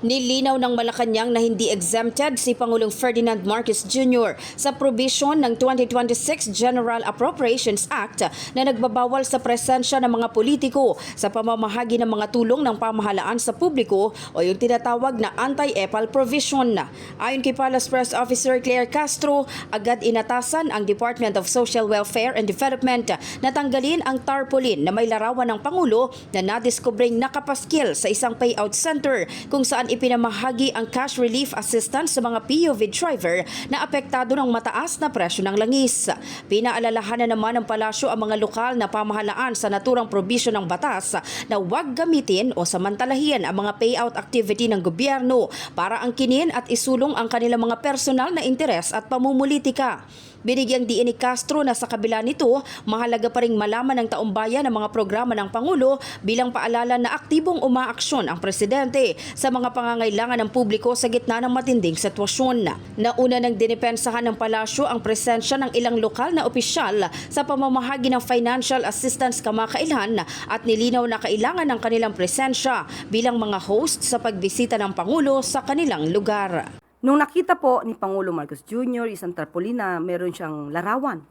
Nilinaw ng Malacanang na hindi exempted si Pangulong Ferdinand Marcos Jr. sa provision ng 2026 General Appropriations Act na nagbabawal sa presensya ng mga politiko sa pamamahagi ng mga tulong ng pamahalaan sa publiko o yung tinatawag na anti-EPAL provision. Ayon kay Palace Press Officer Claire Castro, agad inatasan ang Department of Social Welfare and Development na tanggalin ang tarpaulin na may larawan ng Pangulo na nadiskubring nakapaskil sa isang payout center kung saan ipinamahagi ang cash relief assistance sa mga POV driver na apektado ng mataas na presyo ng langis. Pinaalalahanan naman ng palasyo ang mga lokal na pamahalaan sa naturang probisyon ng batas na huwag gamitin o samantalahin ang mga payout activity ng gobyerno para angkinin at isulong ang kanilang mga personal na interes at pamumulitika. Binigyang diin ni Castro na sa kabila nito, mahalaga pa ring malaman ng taumbayan ang mga programa ng Pangulo bilang paalala na aktibong umaaksyon ang presidente sa mga pangangailangan ng publiko sa gitna ng matinding sitwasyon. Nauna nang dinipensahan ng palasyo ang presensya ng ilang lokal na opisyal sa pamamahagi ng financial assistance kamakailan at nilinaw na kailangan ng kanilang presensya bilang mga host sa pagbisita ng Pangulo sa kanilang lugar. Nung nakita po ni Pangulo Marcos Jr. isang tarpaulin na meron siyang larawan,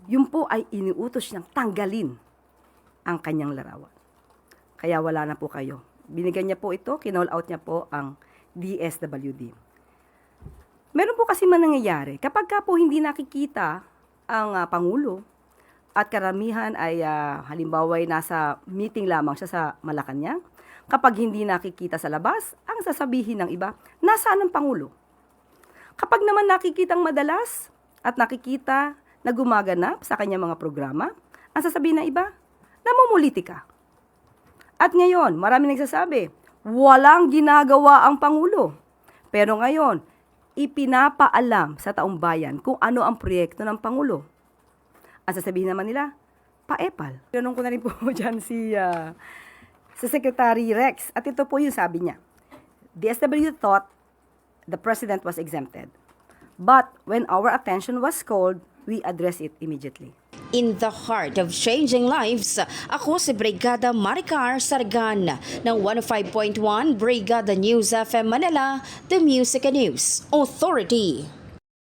yun po ay iniutos niyang tanggalin ang kanyang larawan. Kaya wala na po kayo. Binigyan niya po ito, kinall out niya po ang DSWD. Meron po kasi nangyayari, kapag ka po hindi nakikita ang Pangulo at karamihan ay halimbawa ay nasa meeting lamang siya sa Malacanang, kapag hindi nakikita sa labas, ang sasabihin ng iba, nasaan ang Pangulo? Kapag naman nakikitang madalas at nakikita na gumaganap sa kanyang mga programa, ang sasabihin ng iba, namumuliti ka. At ngayon, marami nagsasabi, walang ginagawa ang Pangulo. Pero ngayon, ipinapaalam sa taong bayan kung ano ang proyekto ng Pangulo. Ang sasabihin naman nila, pa-EPAL. Tinanong ko na rin po dyan sa Secretary Rex. At ito po yung sabi niya. The SW thought the President was exempted. But when our attention was called, we addressed it immediately. In the heart of changing lives, ako si Brigada Maricar Sargan ng 105.1 Brigada News FM Manila, The Music and News Authority.